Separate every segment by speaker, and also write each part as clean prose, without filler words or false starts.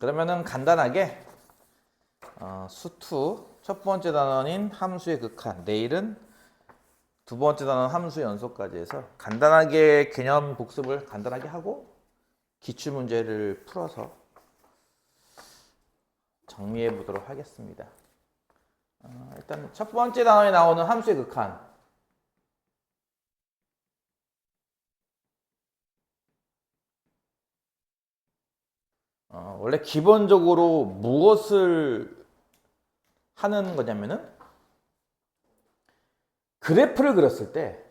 Speaker 1: 그러면은 간단하게 수2 첫 번째 단원인 함수의 극한, 내일은 두 번째 단원 함수 연속까지 해서 간단하게 개념 복습을 간단하게 하고 기출 문제를 풀어서 정리해 보도록 하겠습니다. 일단 첫 번째 단원에 나오는 함수의 극한. 원래 기본적으로 무엇을 하는 거냐면은 그래프를 그렸을 때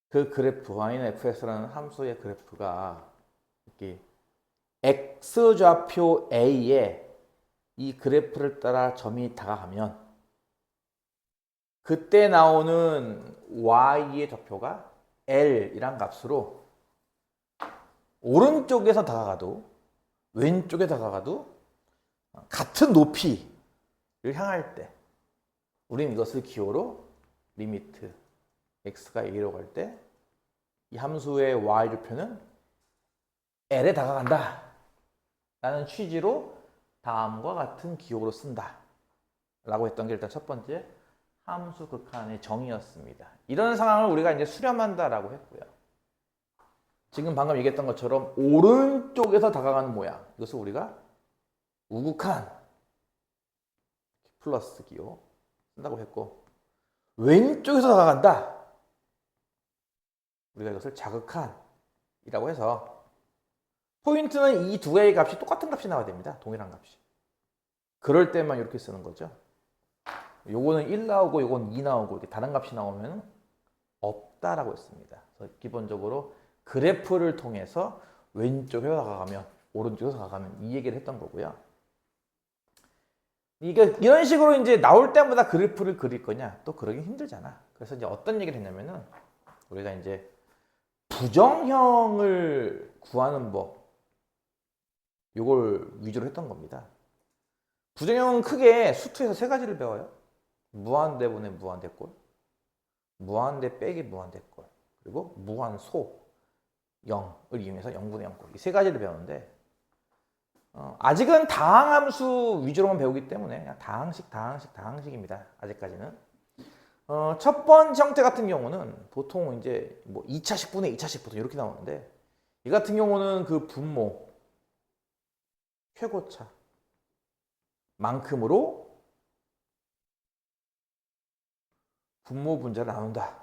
Speaker 1: 그 그래프 y/fx라는 함수의 그래프가 이렇게 x좌표 a에 이 그래프를 따라 점이 다가가면 그때 나오는 y의 좌표가 l이란 값으로 오른쪽에서 다가가도 왼쪽에 다가가도 같은 높이를 향할 때 우리는 이것을 기호로 리미트 x가 a로 갈 때 이 함수의 y좌표는 l에 다가간다 라는 취지로 다음과 같은 기호로 쓴다 라고 했던 게 일단 첫 번째 함수 극한의 정의였습니다. 이런 상황을 우리가 이제 수렴한다 라고 했고요. 지금 방금 얘기했던 것처럼 오른쪽에서 다가가는 모양, 이것을 우리가 우극한 플러스 기호 쓴다고 했고, 왼쪽에서 다가간다, 우리가 이것을 자극한이라고 해서 포인트는 이 두 개의 값이 똑같은 값이 나와야 됩니다. 동일한 값이. 그럴 때만 이렇게 쓰는 거죠. 요거는 1 나오고 요건 2 나오고 이렇게 다른 값이 나오면 없다라고 했습니다. 그래서 기본적으로 그래프를 통해서 왼쪽에서 다가가면 오른쪽에서 다가가면 이 얘기를 했던 거고요. 이게 이런 식으로 이제 나올 때마다 그래프를 그릴 거냐? 또 그러기 힘들잖아. 그래서 이제 어떤 얘기를 했냐면은 우리가 이제 부정형을 구하는 법, 요걸 위주로 했던 겁니다. 부정형은 크게 수투에서 세 가지를 배워요. 무한대분의 무한대꼴, 무한대 빼기 무한대꼴, 그리고 무한소 0을 이용해서 0분의 0꼴, 이 세 가지를 배우는데 아직은 다항함수 위주로만 배우기 때문에 그냥 다항식입니다. 아직까지는. 첫 번째 형태 같은 경우는 보통 이제 뭐 2차식분의 2차식 보통 이렇게 나오는데, 이 같은 경우는 그 분모 최고차 만큼으로 분모 분자를 나눈다.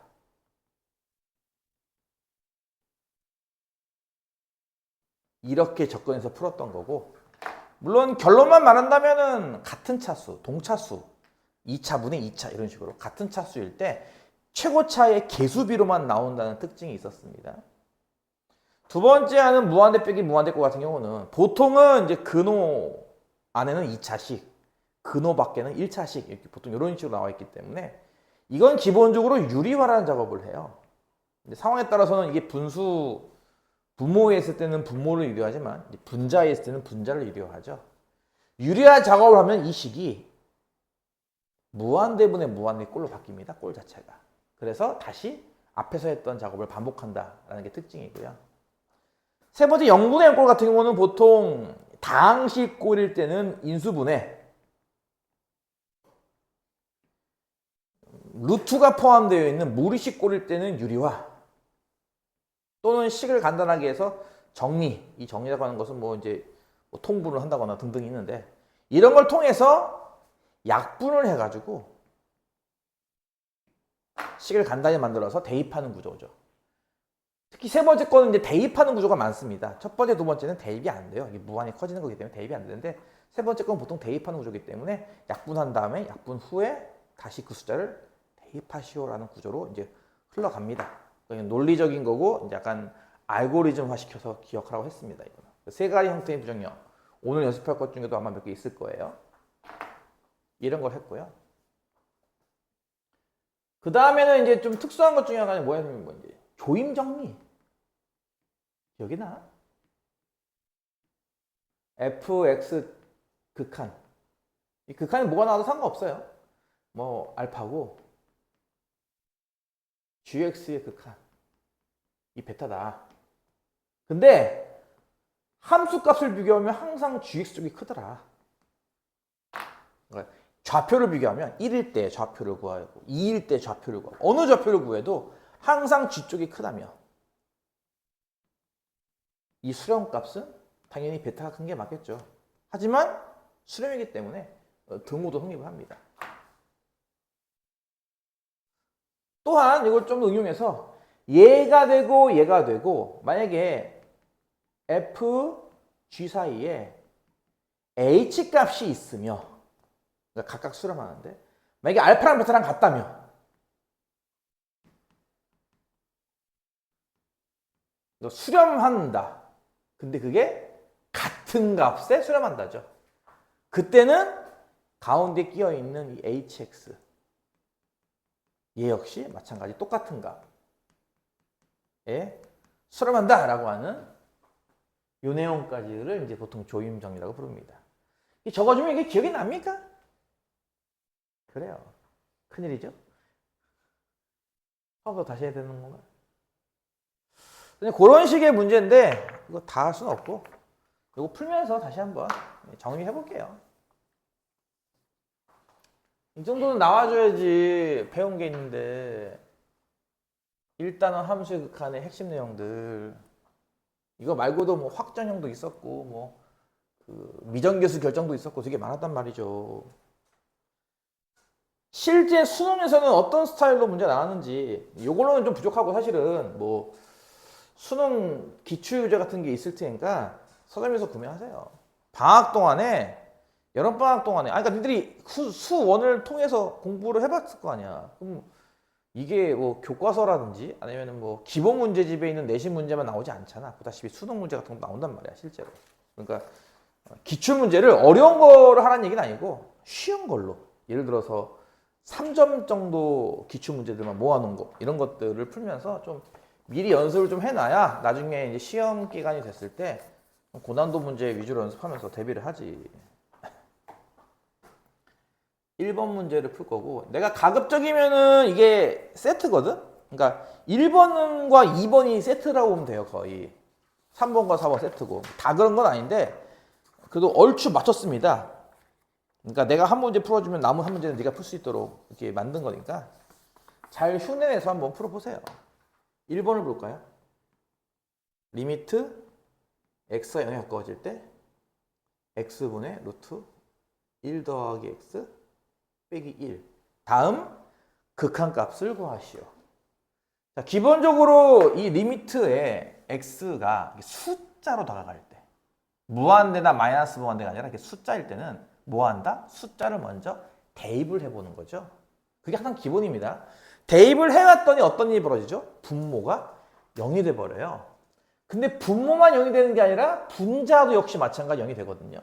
Speaker 1: 이렇게 접근해서 풀었던 거고, 물론 결론만 말한다면은 같은 차수, 동차수, 2차분의 2차 이런 식으로 같은 차수일 때 최고차의 개수비로만 나온다는 특징이 있었습니다. 두 번째 하는 무한대 빼기 무한대꼴 같은 경우는 보통은 이제 근호 안에는 2차식, 근호 밖에는 1차식 이렇게 보통 이런 식으로 나와 있기 때문에 이건 기본적으로 유리화라는 작업을 해요. 근데 상황에 따라서는 이게 분모에 있을 때는 분모를 유리화하지만 분자에 있을 때는 분자를 유리화하죠. 유리화 작업을 하면 이 식이 무한대분의 무한대꼴로 바뀝니다. 꼴 자체가. 그래서 다시 앞에서 했던 작업을 반복한다라는 게 특징이고요. 세 번째 0분의 0꼴 같은 경우는 보통 다항식 꼴일 때는 인수분해, 루트가 포함되어 있는 무리식 꼴일 때는 유리화, 또는 식을 간단하게 해서 정리, 이 정리라고 하는 것은 뭐 이제 뭐 통분을 한다거나 등등이 있는데, 이런 걸 통해서 약분을 해가지고 식을 간단히 만들어서 대입하는 구조죠. 특히 세 번째 거는 이제 대입하는 구조가 많습니다. 첫 번째, 두 번째는 대입이 안 돼요. 이게 무한히 커지는 거기 때문에 대입이 안 되는데, 세 번째 건 보통 대입하는 구조이기 때문에 약분한 다음에 약분 후에 다시 그 숫자를 대입하시오라는 구조로 이제 흘러갑니다. 논리적인 거고 이제 약간 알고리즘화 시켜서 기억하라고 했습니다. 이거는. 세 가지 형태의 부정형. 오늘 연습할 것 중에도 아마 몇 개 있을 거예요. 이런 걸 했고요. 그 다음에는 이제 좀 특수한 것 중에 하나는 뭐였냐면 뭔지 조임 정리. 기억이 나? fx 극한. 이 극한이 뭐가 나와도 상관없어요. 뭐 알파고 gx의 극한. 이 베타다. 근데 함수 값을 비교하면 항상 gx 쪽이 크더라. 그러니까 좌표를 비교하면 1일 때 좌표를 구하고 2일 때 좌표를 구하고 어느 좌표를 구해도 항상 g 쪽이 크다며. 이 수렴 값은 당연히 베타가 큰 게 맞겠죠. 하지만 수렴이기 때문에 등호도 성립을 합니다. 또한 이걸 좀 더 응용해서 얘가 되고 만약에 f, g 사이에 h 값이 있으며 그러니까 각각 수렴하는데 만약에 알파랑 베타랑 같다며 수렴한다. 근데 그게 같은 값에 수렴한다죠. 그때는 가운데 끼어있는 이 hx 얘 역시 마찬가지 똑같은 값에 수렴한다 라고 하는 요 내용까지를 이제 보통 조임 정리라고 부릅니다. 적어주면 이게 기억이 납니까? 그래요. 큰일이죠. 수업도 다시 해야 되는 건가? 그런 식의 문제인데 이거 다 할 수는 없고 이거 풀면서 다시 한번 정리해 볼게요. 이 정도는 나와줘야지 배운 게 있는데 일단은 함수의 극한의 핵심 내용들 이거 말고도 뭐 확전형도 있었고 뭐 그 미정계수 결정도 있었고 되게 많았단 말이죠. 실제 수능에서는 어떤 스타일로 문제가 나왔는지 이걸로는 좀 부족하고 사실은 뭐 수능 기출유제 같은 게 있을 테니까 서점에서 구매하세요. 방학 동안에 여름방학 동안에 그러니까 니들이 수원을 통해서 공부를 해봤을 거 아니야. 그럼 이게 뭐 교과서라든지 아니면 뭐 기본 문제집에 있는 내신 문제만 나오지 않잖아. 보다시피 수능 문제 같은 거 나온단 말이야 실제로. 그러니까 기출 문제를 어려운 거를 하라는 얘기는 아니고 쉬운 걸로 예를 들어서 3점 정도 기출 문제들만 모아놓은 거 이런 것들을 풀면서 좀 미리 연습을 좀 해놔야 나중에 이제 시험 기간이 됐을 때 고난도 문제 위주로 연습하면서 대비를 하지. 1번 문제를 풀 거고 내가 가급적이면은 이게 세트거든? 그러니까 1번과 2번이 세트라고 보면 돼요 거의. 3번과 4번 세트고 다 그런 건 아닌데 그래도 얼추 맞췄습니다. 그러니까 내가 한 문제 풀어주면 남은 한 문제는 네가 풀 수 있도록 이렇게 만든 거니까 잘 흉내내서 한번 풀어보세요. 1번을 볼까요? 리미트 x가 0에 가까워질 때 x분의 루트 1 더하기 x 빼기 1 다음 극한값을 구하시오. 자, 기본적으로 이 리미트에 x가 숫자로 다가갈 때 무한대나 마이너스 무한대가 아니라 이렇게 숫자일 때는 뭐 한다? 숫자를 먼저 대입을 해보는 거죠. 그게 항상 기본입니다. 대입을 해왔더니 어떤 일이 벌어지죠? 분모가 0이 돼버려요. 근데 분모만 0이 되는 게 아니라 분자도 역시 마찬가지 0이 되거든요.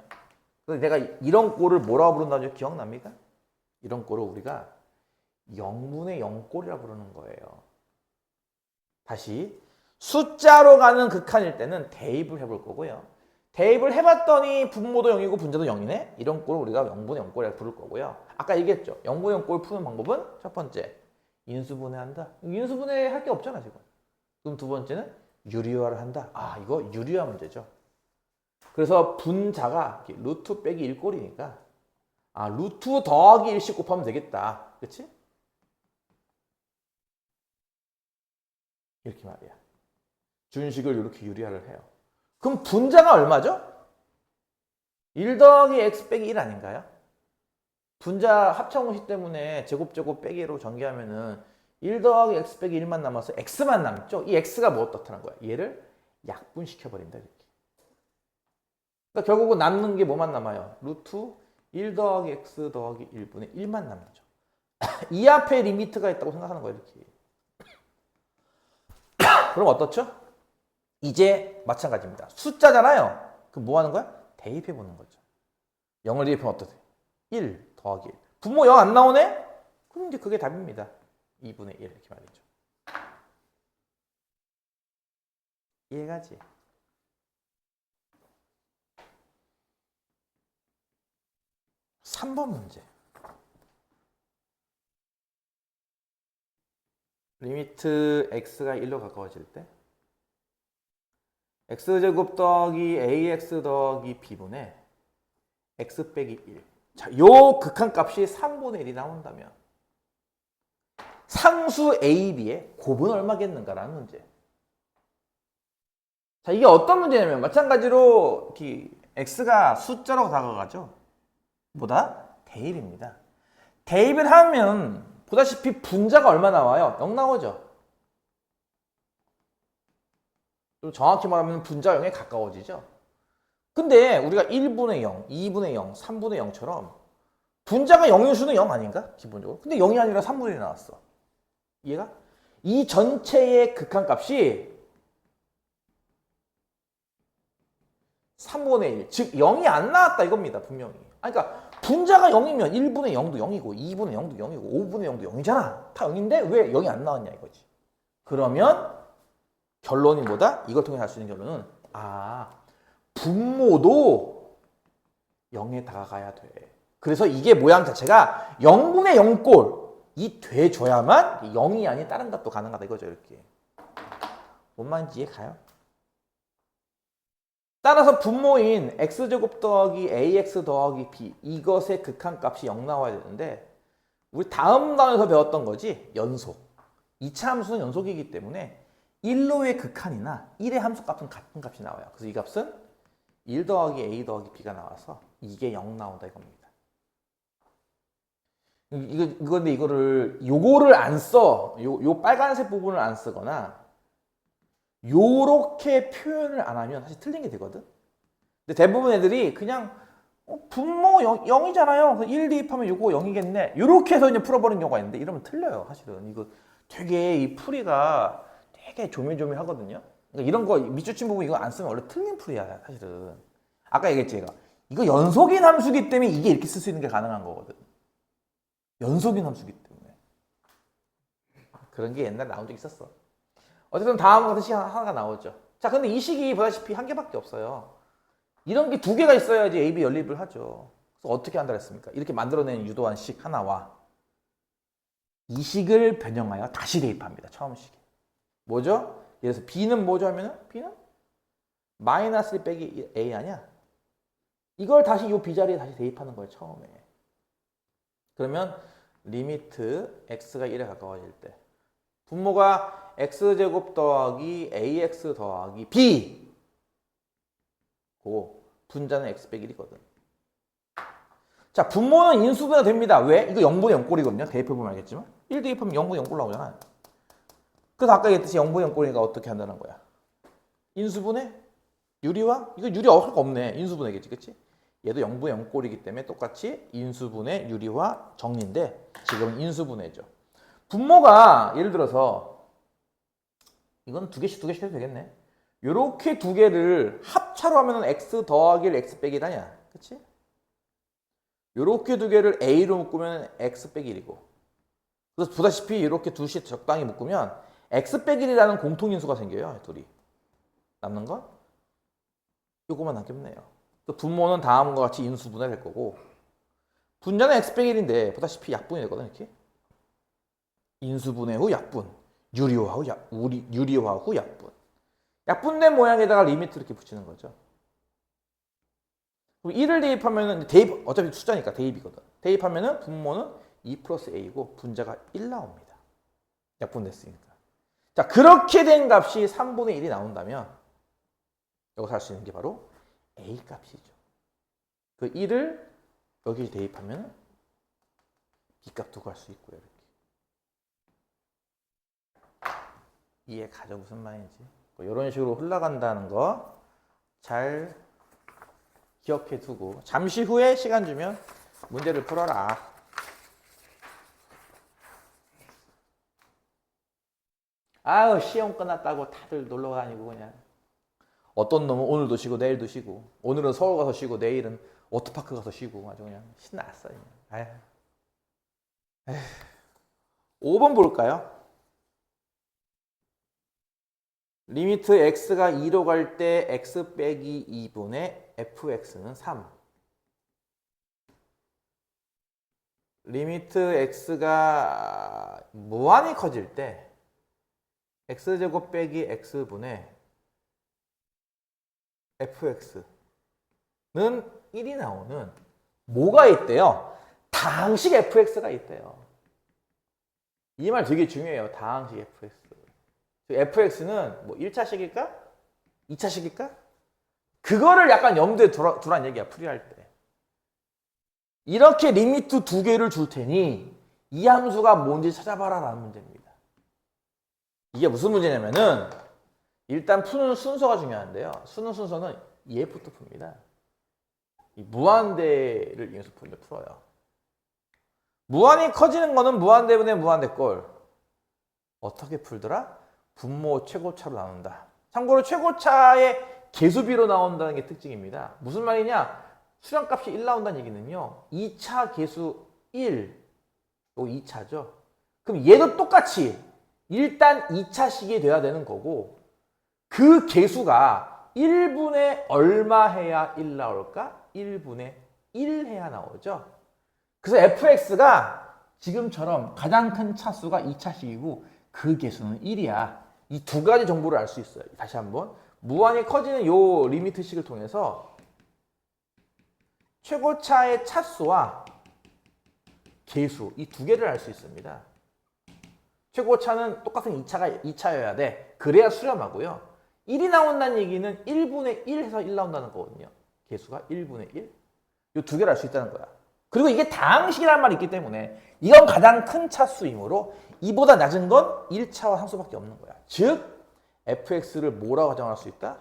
Speaker 1: 그래서 내가 이런 꼴을 뭐라고 부른다는 기억납니까? 이런 꼴을 우리가 0분의 0꼴이라고 부르는 거예요. 다시 숫자로 가는 극한일 때는 대입을 해볼 거고요. 대입을 해봤더니 분모도 0이고 분자도 0이네? 이런 꼴을 우리가 0분의 0꼴이라고 부를 거고요. 아까 얘기했죠. 0분의 0꼴 푸는 방법은 첫 번째, 인수분해한다. 인수분해 할 게 없잖아 지금. 그럼 두 번째는 유리화를 한다. 아 이거 유리화 문제죠. 그래서 분자가 루트 빼기 1꼴이니까 아 루트 더하기 1씩 곱하면 되겠다. 그치? 이렇게 말이야. 준식을 이렇게 유리화를 해요. 그럼 분자가 얼마죠? 1 더하기 x 빼기 1 아닌가요? 분자 합성공식 때문에 제곱 빼기로 전개하면은 1 더하기 x 빼기 1만 남아서 x만 남죠? 이 x가 뭐 어떻다는 거야? 얘를 약분시켜버린다 이렇게. 그러니까 결국은 남는 게 뭐만 남아요? 루트 1 더하기 x 더하기 1분의 1만 남죠. 이 앞에 리미트가 있다고 생각하는 거예요 이렇게. 그럼 어떻죠? 이제 마찬가지입니다. 숫자잖아요. 그럼 뭐 하는 거야? 대입해보는 거죠. 0을 대입하면 어떠세요? 1 더하기 1. 분모 0 안 나오네? 그럼 이제 그게 답입니다. 2분의 1 이렇게 말이죠. 이해가지? (3번) 문제. 리미트 x가 1로 가까워질 때 x제곱 더하기 ax 더하기 b분의 x 빼기 1. 자, 요 극한값이 3분의 1이 나온다면 상수 a, b의 곱은 얼마겠는가라는 문제. 자, 이게 어떤 문제냐면 마찬가지로 x가 숫자로 다가가죠. 뭐다? 대입입니다. 대입을 하면 보다시피 분자가 얼마 나와요? 0 나오죠. 좀 정확히 말하면 분자 0에 가까워지죠. 근데 우리가 1분의 0, 2분의 0, 3분의 0처럼 분자가 0인 수는 0 아닌가? 기본적으로. 근데 0이 아니라 3분의 1이 나왔어. 이해가? 이 전체의 극한값이 3분의 1, 즉 0이 안 나왔다 이겁니다. 분명히. 그러니까 분자가 0이면 1분의 0도 0이고 2분의 0도 0이고 5분의 0도 0이잖아. 다 0인데 왜 0이 안 나왔냐 이거지. 그러면 결론이 뭐다? 이걸 통해 할 수 있는 결론은 분모도 0에 다가가야 돼. 그래서 이게 모양 자체가 0분의 0꼴이 돼줘야만 0이 아닌 다른 값도 가능하다 이거죠. 이렇게. 뭔 말인지 이해 가요? 따라서 분모인 x제곱 더하기 ax 더하기 b 이것의 극한값이 0 나와야 되는데 우리 다음 단원에서 배웠던 거지. 연속. 2차 함수는 연속이기 때문에 1로의 극한이나 1의 함수값은 같은 값이 나와요. 그래서 이 값은 1 더하기 a 더하기 b가 나와서 이게 0 나온다 이겁니다. 이건데 요거를 안 써. 요 빨간색 부분을 안 쓰거나 요렇게 표현을 안 하면 사실 틀린 게 되거든. 근데 대부분 애들이 그냥 분모 0이잖아요. 1 대입하면 요거 0이겠네. 요렇게 해서 이제 풀어버리는 경우가 있는데 이러면 틀려요. 사실은 이거 되게 이 풀이가 되게 조밀조밀하거든요. 그러니까 이런 거 밑줄친 부분 이거 안 쓰면 원래 틀린 풀이야 사실은. 아까 얘기했지 얘가. 이거 연속인 함수기 때문에 이게 이렇게 쓸 수 있는 게 가능한 거거든. 연속인 함수기 때문에. 그런 게 옛날에 나온 적 있었어. 어쨌든 다음 같은 식 하나가 나오죠. 자, 근데 이 식이 보다시피 한 개밖에 없어요. 이런 게 두 개가 있어야지 A, B 연립을 하죠. 그래서 어떻게 한다 그랬습니까? 이렇게 만들어낸 유도한 식 하나와 이 식을 변형하여 다시 대입합니다. 처음 식에. 뭐죠? 예를 들어서 B는 뭐죠 하면은 B는 마이너스 1 빼기 A 아니야? 이걸 다시 이 B 자리에 다시 대입하는 거예요. 처음에. 그러면 리미트 x가 1에 가까워질 때 분모가 x제곱 더하기 ax 더하기 b 고 분자는 x 빼기 1이거든. 자, 분모는 인수분해가 됩니다. 왜? 이거 0분의 0꼴이거든요. 대입해보면 알겠지만 1 대입하면 0분의 0꼴 나오잖아. 그래서 아까 얘기했듯이 0분의 0꼴이니까 어떻게 한다는 거야? 인수분해? 유리화? 이거 유리화 할 거 없네. 인수분해겠지, 그치? 얘도 0분의 0꼴이기 때문에 똑같이 인수분해, 유리화, 정리인데 지금은 인수분해죠. 분모가 예를 들어서 이건 두 개씩 해도 되겠네. 요렇게 두 개를 합차로 하면은 x 더하기 1, x 빼기 1 아니야. 그치? 요렇게 두 개를 a로 묶으면 x 빼기 1이고. 그래서 보다시피 이렇게 두씩 적당히 묶으면 x 빼기 1이라는 공통인수가 생겨요. 둘이. 남는 건 요거만 남겠네요. 분모는 다음과 같이 인수분해 될 거고 분자는 x 빼기 1인데 보다시피 약분이 되거든 이렇게. 인수분해 후 약분, 유리화 후 약분. 약분된 모양에다가 리미트 이렇게 붙이는 거죠. 1을 대입하면은 대입 어차피 숫자니까 대입이거든. 대입하면은 분모는 2 플러스 a고 분자가 1 나옵니다. 약분됐으니까. 자, 그렇게 된 값이 3분의 1이 나온다면 여기서 할 수 있는 게 바로 a 값이죠. 그 1을 여기 대입하면 b 값도 구할 수 있고요. 이렇게. 이해 가죠? 무슨 말인지. 이런 식으로 흘러간다는 거 잘 기억해 두고 잠시 후에 시간 주면 문제를 풀어라. 아유, 시험 끝났다고 다들 놀러 다니고 그냥. 어떤 놈은 오늘도 쉬고 내일도 쉬고, 오늘은 서울 가서 쉬고 내일은 워터파크 가서 쉬고 아주 그냥 신났어. 그냥. 에휴. 5번 볼까요? 리미트 x가 2로 갈 때 x 빼기 2분의 fx는 3. 리미트 x가 무한히 커질 때 x제곱 빼기 x분의 fx는 1이 나오는 뭐가 있대요? 다항식 fx가 있대요. 이 말 되게 중요해요. 다항식 fx. fx는 뭐 1차식일까? 2차식일까? 그거를 약간 염두에 두란 얘기야. 풀이할 때. 이렇게 리미트 두 개를 줄 테니 이 함수가 뭔지 찾아봐라 라는 문제입니다. 이게 무슨 문제냐면은 일단 푸는 순서가 중요한데요. 푸는 순서는 EF부터 풉니다. 이 무한대를 이용해서 풀어요. 무한이 커지는 거는 무한대분의 무한대꼴. 어떻게 풀더라? 분모 최고차로 나눈다. 참고로 최고차의 개수비로 나온다는 게 특징입니다. 무슨 말이냐? 수량값이 1 나온다는 얘기는요. 2차 개수 1, 요 2차죠. 그럼 얘도 똑같이 일단 2차식이 돼야 되는 거고 그 개수가 1분의 얼마 해야 1 나올까? 1분의 1 해야 나오죠. 그래서 fx가 지금처럼 가장 큰 차수가 2차식이고 그 개수는 1이야. 이 두 가지 정보를 알 수 있어요. 다시 한번. 무한히 커지는 요 리미트식을 통해서 최고차의 차수와 개수, 이 두 개를 알 수 있습니다. 최고차는 똑같은 2차여야 돼. 그래야 수렴하고요. 1이 나온다는 얘기는 1분의 1 해서 1 나온다는 거거든요. 개수가 1분의 1. 이 두 개를 알 수 있다는 거야. 그리고 이게 다항식이라는 말이 있기 때문에 이건 가장 큰 차수이므로 이보다 낮은 건 1차와 함수밖에 없는 거야. 즉 fx를 뭐라고 가정할 수 있다?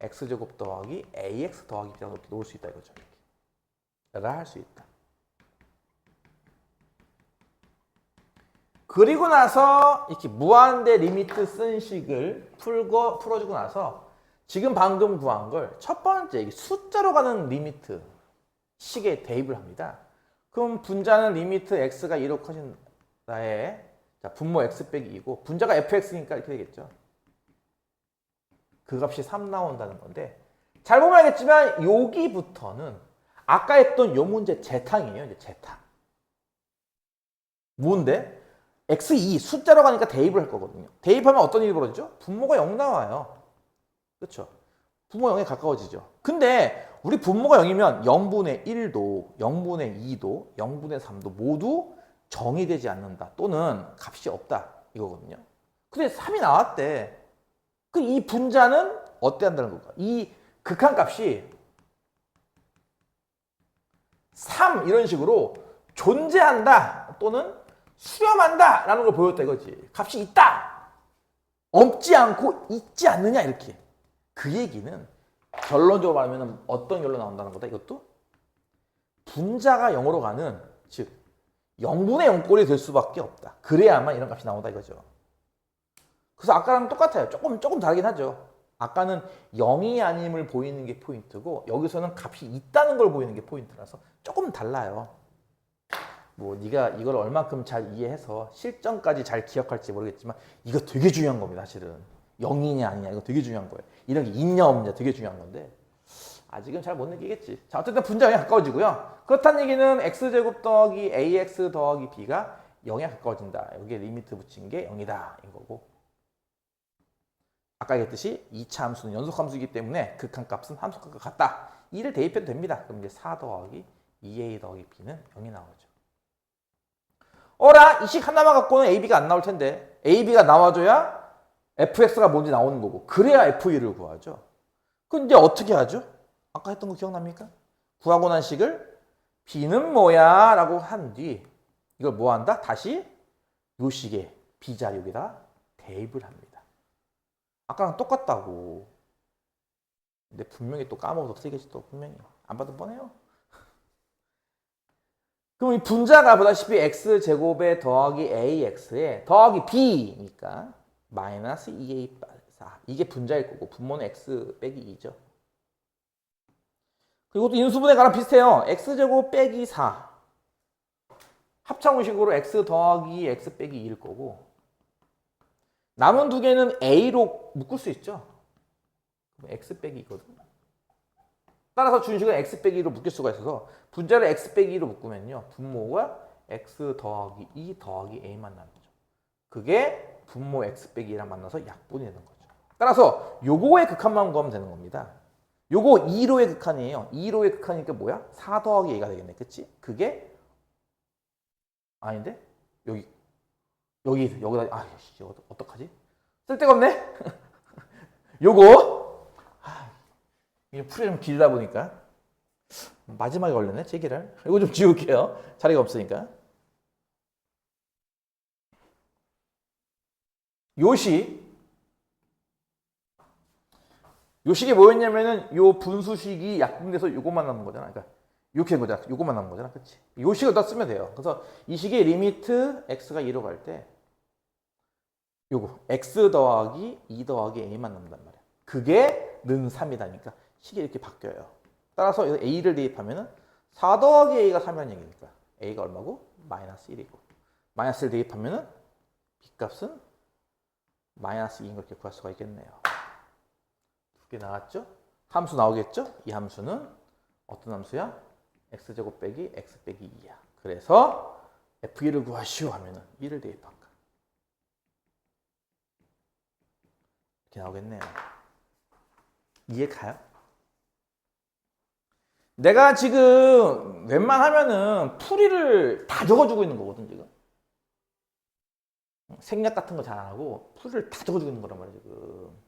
Speaker 1: x제곱 더하기 ax 더하기 b라고 이렇게 놓을 수 있다 이거죠. 이렇게 할 수 있다. 그리고 나서 이렇게 무한대 리미트 쓴 식을 풀어주고 나서 지금 방금 구한 걸 첫 번째 숫자로 가는 리미트 식에 대입을 합니다. 그럼 분자는 리미트 x가 2로 커진다에 분모 x 빼기 2고 분자가 fx니까 이렇게 되겠죠. 그 값이 3 나온다는 건데 잘 보면 알겠지만 여기부터는 아까 했던 요 문제 재탕이에요. 이제 재탕. 뭔데? x2 숫자로 가니까 대입을 할 거거든요. 대입하면 어떤 일이 벌어지죠? 분모가 0 나와요. 그렇죠? 분모 0에 가까워지죠. 근데 우리 분모가 0이면 0분의 1도, 0분의 2도, 0분의 3도 모두 정의되지 않는다. 또는 값이 없다. 이거거든요. 근데 3이 나왔대. 그 이 분자는 어때 한다는 걸까? 이 극한값이 3 이런 식으로 존재한다. 또는 수렴한다. 라는 걸 보였다 이거지. 값이 있다. 없지 않고 있지 않느냐 이렇게. 그 얘기는 결론적으로 말하면 어떤 결론 나온다는 거다 이것도? 분자가 0으로 가는 즉 0분의 0꼴이 될 수밖에 없다. 그래야만 이런 값이 나온다 이거죠. 그래서 아까랑 똑같아요. 조금 다르긴 하죠. 아까는 0이 아님을 보이는 게 포인트고 여기서는 값이 있다는 걸 보이는 게 포인트라서 조금 달라요. 뭐 네가 이걸 얼만큼 잘 이해해서 실전까지 잘 기억할지 모르겠지만 이거 되게 중요한 겁니다. 사실은 0이냐 아니냐 이거 되게 중요한 거예요. 이런 게 있냐 없냐 되게 중요한 건데 아직은 잘 못 느끼겠지. 자 어쨌든 분자가 0에 가까워지고요. 그렇다는 얘기는 x제곱 더하기 ax 더하기 b가 0에 가까워진다. 여기에 리미트 붙인 게 0이다 인 거고 아까 얘기했듯이 2차 함수는 연속함수이기 때문에 극한값은 함수값과 같다. 2를 대입해도 됩니다. 그럼 이제 4 더하기 2a 더하기 b는 0이 나오죠. 어라 이 식 하나만 갖고는 ab가 안 나올 텐데 ab가 나와줘야 fx가 뭔지 나오는 거고 그래야 f2를 구하죠. 그럼 이제 어떻게 하죠? 아까 했던 거 기억납니까? 구하고 난 식을 b는 뭐야? 라고 한 뒤 이걸 뭐 한다? 다시 요 식의 b자리 여기다 대입을 합니다. 아까랑 똑같다고. 근데 분명히 또 까먹어서 틀리겠지 또 분명히. 안 봐도 뻔해요. 그럼 이 분자가 보다시피 x제곱에 더하기 ax에 더하기 b니까 마이너스 2a 4 이게 분자일 거고 분모는 x 빼기 2죠. 그리고 또 인수분해가랑 비슷해요. x제곱 빼기 4 합창의식으로 x 더하기 x 빼기 2일 거고 남은 두 개는 a로 묶을 수 있죠. x 빼기 2거든. 따라서 준식은 x 빼기 2로 묶일 수가 있어서 분자를 x 빼기 2로 묶으면요. 분모가 x 더하기 2 더하기 a만 남죠. 그게 분모 x 빼기 2랑 만나서 약분이 되는 거죠. 따라서 요거의 극한만 구하면 되는 겁니다. 요거 2로의 극한이에요. 2로의 극한이니까 뭐야? 4 더하기 a가 되겠네. 그치? 그게 아닌데? 여기다 아이씨 어떡하지? 쓸데가 없네? 요거 이게 풀이 좀 길다 보니까 마지막에 걸렸네 제기를. 이거 좀 지울게요. 자리가 없으니까. 요식이 뭐였냐면은 요 분수식이 약분돼서 요것만 남은 거잖아. 그러니까 이렇게 된 거잖아. 요것만 남은 거잖아. 그치? 요식을 다 쓰면 돼요. 그래서 이 식의 리미트 x가 2로 갈 때 요거 x 더하기 2 더하기 a만 남는단 말이야. 그게 는 3이다니까 식이 이렇게 바뀌어요. 따라서 a를 대입하면은 4 더하기 a가 3이라는 얘기니까 a가 얼마고? 마이너스 1이고 마이너스를 대입하면은 b값은 마이너스 2인 걸 이렇게 구할 수가 있겠네요. 두 개 나왔죠? 함수 나오겠죠? 이 함수는 어떤 함수야? x제곱 빼기 x 빼기 2야. 그래서 f2를 구하시오 하면은 1을 대입한 거. 이렇게 나오겠네요. 이해 가요? 내가 지금 웬만하면은 풀이를 다 적어주고 있는 거거든 지금. 생략 같은 거 잘 안 하고 풀이를 다 적어주고 있는 거란 말이야 지금.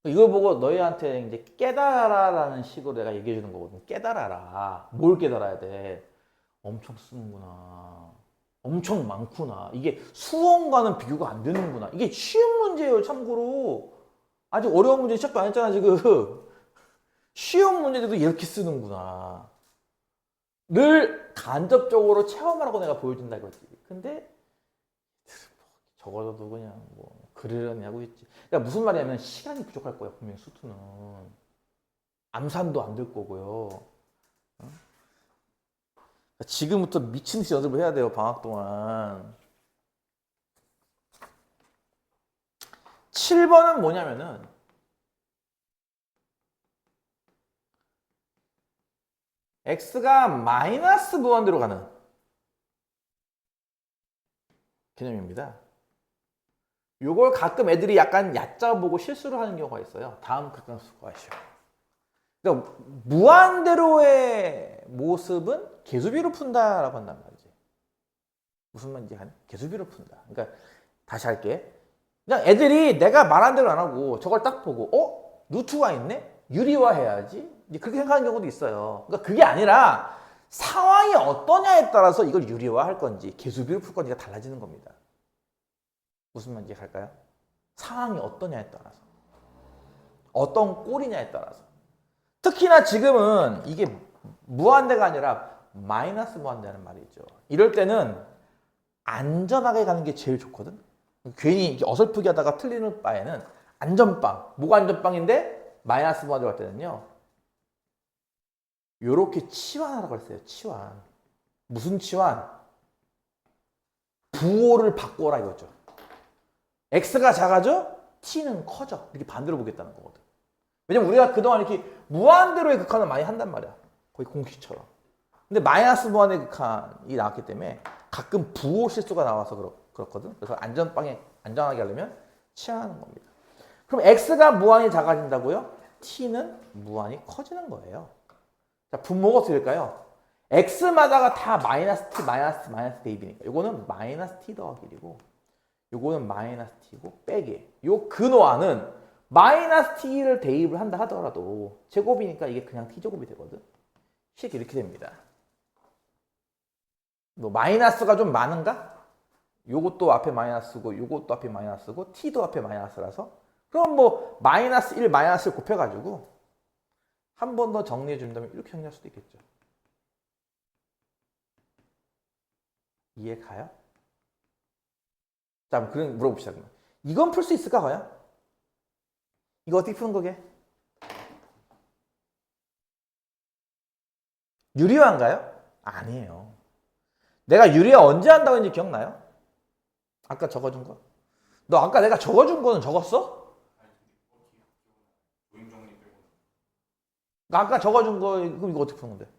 Speaker 1: 이걸 보고 너희한테 이제 깨달아라라는 식으로 내가 얘기해 주는 거거든. 깨달아라. 뭘 깨달아야 돼? 엄청 쓰는구나. 엄청 많구나. 이게 수험과는 비교가 안 되는구나. 이게 쉬운 문제예요, 참고로. 아직 어려운 문제 시작도 안 했잖아, 지금. 쉬운 문제들도 이렇게 쓰는구나. 늘 간접적으로 체험하라고 내가 보여준다 이거지. 근데 적어도 그냥 뭐 그러려니 하고 있지. 그러니까 무슨 말이냐면 시간이 부족할 거야 분명히 수투는. 암산도 안 될 거고요. 지금부터 미친 듯이 연습을 해야 돼요 방학 동안. 7번은 뭐냐면은 x가 마이너스 무한대로 가는 개념입니다. 요걸 가끔 애들이 약간 얕잡아보고 실수를 하는 경우가 있어요. 다음 극강수 구하시오. 그러니까 무한대로의 모습은 개수비로 푼다라고 한단 말이지. 무슨 말인지 아니? 개수비로 푼다. 그러니까 다시 할게. 그냥 애들이 내가 말한 대로 안 하고 저걸 딱 보고 루트가 있네? 유리화해야지. 이제 그렇게 생각하는 경우도 있어요. 그러니까 그게 아니라 상황이 어떠냐에 따라서 이걸 유리화할 건지 개수비로 풀 건지가 달라지는 겁니다. 무슨 말인지 갈까요? 상황이 어떠냐에 따라서 어떤 꼴이냐에 따라서. 특히나 지금은 이게 무한대가 아니라 마이너스 무한대라는 말이죠. 이럴 때는 안전하게 가는 게 제일 좋거든. 괜히 어설프게 하다가 틀리는 바에는 안전빵. 뭐가 안전빵인데 마이너스 무한대로 갈 때는요. 요렇게 치환하라고 했어요. 치환. 무슨 치환? 부호를 바꿔라 이거죠. x가 작아져? t는 커져. 이렇게 반대로 보겠다는 거거든. 왜냐면 우리가 그동안 이렇게 무한대로의 극한을 많이 한단 말이야. 거의 공식처럼. 근데 마이너스 무한의 극한이 나왔기 때문에 가끔 부호 실수가 나와서 그렇거든. 그래서 안전하게 하려면 치환하는 겁니다. 그럼 x가 무한히 작아진다고요? t는 무한히 커지는 거예요. 자, 분모가 어떻게 될까요? x마다가 다 마이너스 t, 마이너스 대입이니까 요거는 마이너스 t 더하기 1이고 요거는 마이너스 t고 빼기. 요 근호하는 마이너스 t를 대입을 한다 하더라도 제곱이니까 이게 그냥 t제곱이 되거든. 식 이렇게 됩니다. 뭐 마이너스가 좀 많은가? 요것도 앞에 마이너스고 요것도 앞에 마이너스고 t도 앞에 마이너스라서 그럼 뭐 마이너스 1 마이너스를 곱해가지고 한 번 더 정리해 준다면 이렇게 정리할 수도 있겠죠. 이해 가요? 자, 그럼 물어봅시다. 그러면. 이건 풀 수 있을까, 과연? 이거 어떻게 푸는 거게? 유리화인가요? 아니에요. 내가 유리화 언제 한다고 했는지 기억나요? 아까 적어준 거? 너 아까 내가 적어준 거는 적었어? 아까 적어준 거, 그럼 이거 어떻게 푸는 건데?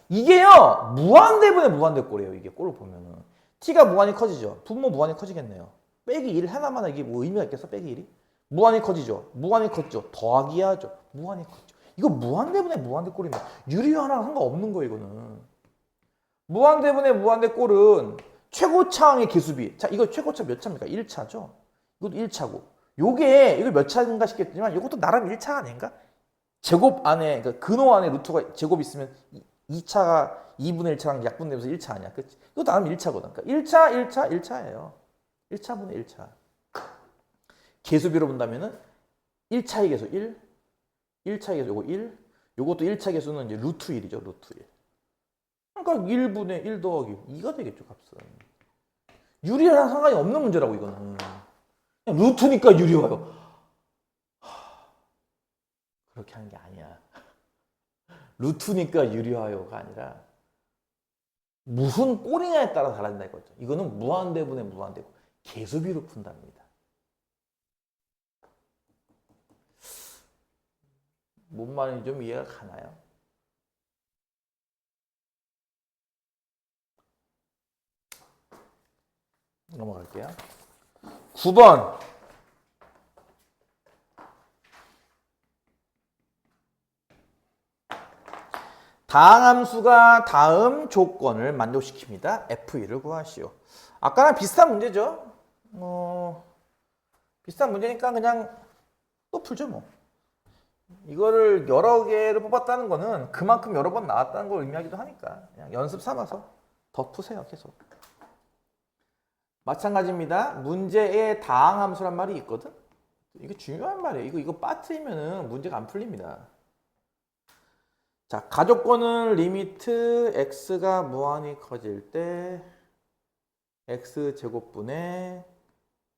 Speaker 1: 이게요, 무한대분의 무한대 꼴이에요. 이게 꼴을 보면은. t가 무한히 커지죠. 분모 무한히 커지겠네요. 빼기 1 하나만 이게 뭐 의미가 있겠어? 빼기 1이? 무한히 커지죠. 무한히 커지죠. 더하기 해야죠. 무한히 커지죠. 이거 무한대분의 무한대꼴입니다. 유리화랑 상관없는 거예요, 이거는. 무한대분의 무한대꼴은 최고차항의 개수비. 자, 이거 최고차 몇 차입니까? 1차죠. 이것도 1차고. 요게 이거 몇 차인가 싶겠지만 이것도 나름 1차 아닌가? 제곱 안에 그러니까 근호 안에 루트가 제곱 있으면 2차가 2분의 1차랑 약분되면서 1차 아니야. 그치? 이것도 나름 1차거든. 그러니까 1차, 1차, 1차예요. 1차분의 1차. 개수비로 본다면은 1차의 개수 1, 1차의 개수 요거 1, 요것도 1차 개수는 이제 루트 1이죠. 루트 1. 그러니까 1분의 1 더하기 2가 되겠죠, 값은. 유리화랑 상관이 없는 문제라고, 이거는. 그냥 루트니까 유리화요. 그렇게 하는 게 아니야. 루트니까 유리화요가 아니라 무슨 꼴이냐에 따라 달라진다 이거죠. 이거는 무한대분의 무한대고 개수비로 푼답니다. 뭔 말인지 좀 이해가 가나요? 넘어갈게요. 9번. 다항함수가 다음 조건을 만족시킵니다. F1을 구하시오. 아까랑 비슷한 문제죠. 비슷한 문제니까 그냥 또 풀죠 뭐. 이거를 여러 개를 뽑았다는 거는 그만큼 여러 번 나왔다는 걸 의미하기도 하니까 그냥 연습 삼아서 더 푸세요. 계속. 마찬가지입니다. 문제에 다항함수란 말이 있거든. 이게 중요한 말이에요. 이거 빠뜨리면은 문제가 안 풀립니다. 자, 가족권은 리미트 x가 무한히 커질 때 x제곱분의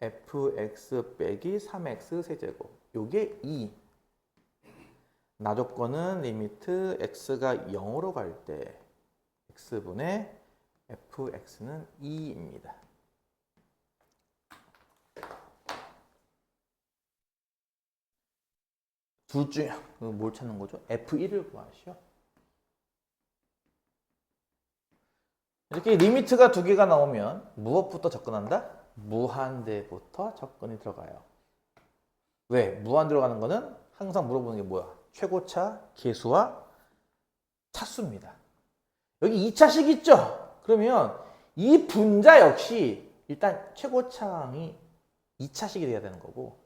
Speaker 1: fx 빼기 3x 세제곱. 요게 2. 나조건은 리미트 x가 0으로 갈 때 x분의 fx는 2입니다. 둘 중에 뭘 찾는 거죠? F1을 구하시오. 이렇게 리미트가 두 개가 나오면 무엇부터 접근한다? 무한대부터 접근이 들어가요. 왜? 무한 들어가는 거는 항상 물어보는 게 뭐야? 최고차, 개수와 차수입니다. 여기 2차식 있죠? 그러면 이 분자 역시 일단 최고차항이 2차식이 돼야 되는 거고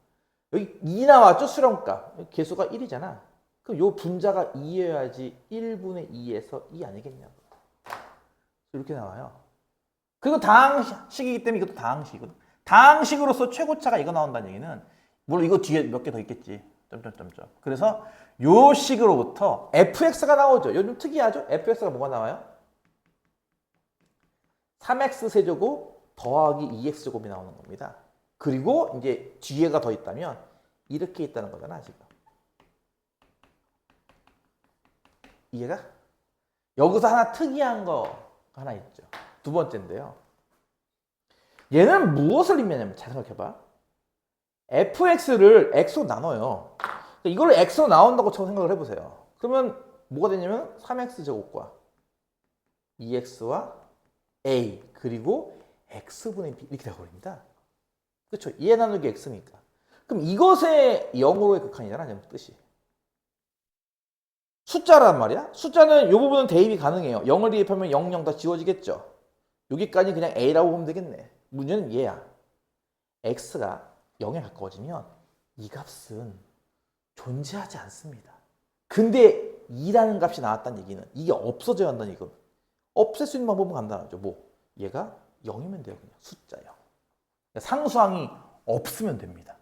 Speaker 1: 여기 2 나왔죠? 수렴값. 개수가 1이잖아. 그럼 요 분자가 2여야지 1분의 2에서 2 아니겠냐고. 이렇게 나와요. 그리고 다항식이기 때문에 이것도 다항식이거든. 다항식으로서 최고차가 이거 나온다는 얘기는 물론 이거 뒤에 몇 개 더 있겠지. 점점점점. 그래서 요 식으로부터 fx가 나오죠. 이거 좀 특이하죠? fx가 뭐가 나와요? 3x 세제곱 더하기 2x제곱이 나오는 겁니다. 그리고 이제 뒤에가 더 있다면 이렇게 있다는 거잖아, 지금. 이해가? 여기서 하나 특이한 거 하나 있죠. 두 번째인데요. 얘는 무엇을 의미하냐면 잘 생각해봐. fx를 x로 나눠요. 이걸 x로 나온다고 처음 생각을 해보세요. 그러면 뭐가 되냐면 3x제곱과 2x와 a 그리고 x분의 b 이렇게 되어버립니다. 그렇죠? 2에 나누기 x니까. 그럼 이것의 0으로의 극한이잖아, 뜻이. 숫자란 말이야. 숫자는 이 부분은 대입이 가능해요. 0을 대입하면 0, 0 다 지워지겠죠. 여기까지 그냥 a라고 보면 되겠네. 문제는 얘야. x가 0에 가까워지면 이 값은 존재하지 않습니다. 근데 2라는 값이 나왔다는 얘기는 이게 없어져야 한다는 얘기거든. 없앨 수 있는 방법은 간단하죠. 뭐? 얘가 0이면 돼요. 그냥 숫자 0. 상수항이 없으면 됩니다.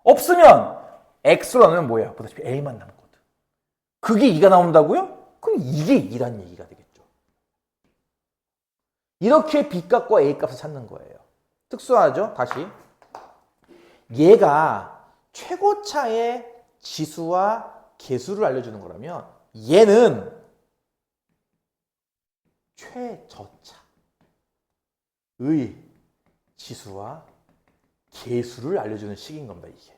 Speaker 1: 없으면 x로 나누면 뭐야? 보다시피 a만 남거든. 그게 2가 나온다고요? 그럼 이게 2란 얘기가 되겠죠. 이렇게 b값과 a값을 찾는 거예요. 특수하죠? 다시. 얘가 최고차의 지수와 개수를 알려주는 거라면 얘는 최저차의 지수와 개수를 알려주는 식인 겁니다. 이게.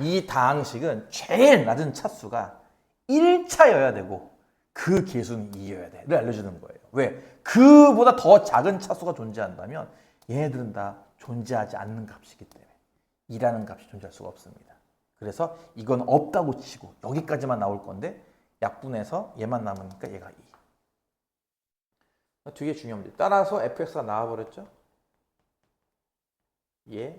Speaker 1: 이 다항식은 제일 낮은 차수가 1차여야 되고 그 개수는 2여야 돼를 알려주는 거예요. 왜? 그보다 더 작은 차수가 존재한다면 얘네들은 다 존재하지 않는 값이기 때문에 2라는 값이 존재할 수가 없습니다. 그래서 이건 없다고 치고 여기까지만 나올 건데 약분해서 얘만 남으니까 얘가 2. 뒤에 중요한 문제. 따라서 fx가 나와버렸죠? 얘의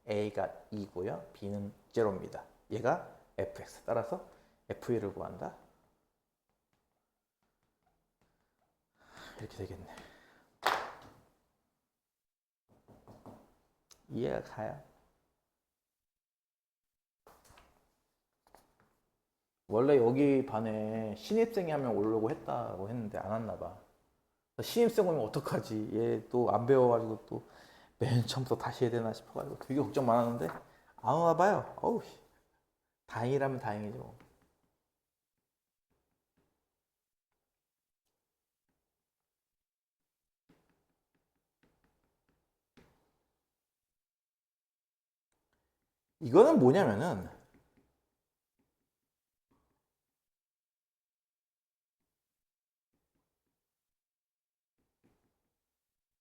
Speaker 1: a가 2고요. b는 0입니다. 얘가 fx. 따라서 f1을 구한다. 이렇게 되겠네. 이해가 가요? 원래 여기 반에 신입생이 한 명 오려고 했다고 했는데 안 왔나 봐. 신입생 오면 어떡하지? 얘 또 안 배워가지고 또 맨 처음부터 다시 해야 되나 싶어가지고 되게 걱정 많았는데 안 오나 봐요. 어우, 다행이라면 다행이죠. 이거는 뭐냐면은